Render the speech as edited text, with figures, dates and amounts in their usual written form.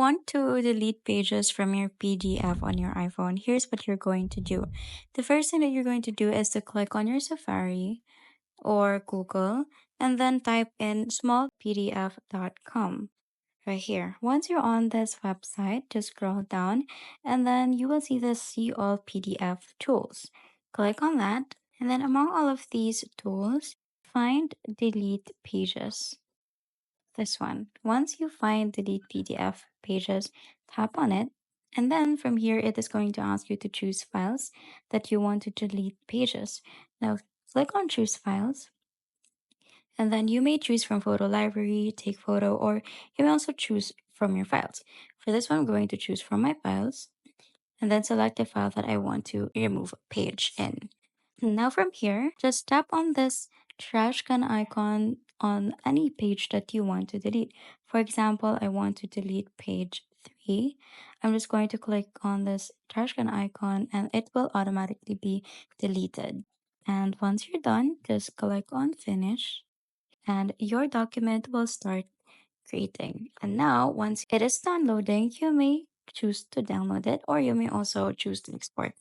want to delete pages from your PDF on your iPhone, here's what you're going to do. The first thing that you're going to do is to click on your Safari or Google and then type in smallpdf.com right here. Once you're on this website, just scroll down and then you will see the See All PDF tools. Click on that, and then among all of these tools, find Delete Pages. This one. Once you find Delete PDF Pages, tap on it, and then from here it is going to ask you to choose files that you want to delete pages. Now click on Choose Files, and then you may choose from photo library, take photo, or you may also choose from your files. For this one, I'm going to choose from my files and then select the file that I want to remove a page in. Now from here, just tap on this trash can icon on any page that you want to delete. For example, I want to delete page 3. I'm just going to click on this trash can icon and it will automatically be deleted. And once you're done, just click on finish and your document will start creating. And now, once it is done loading, you may choose to download it or you may also choose to export.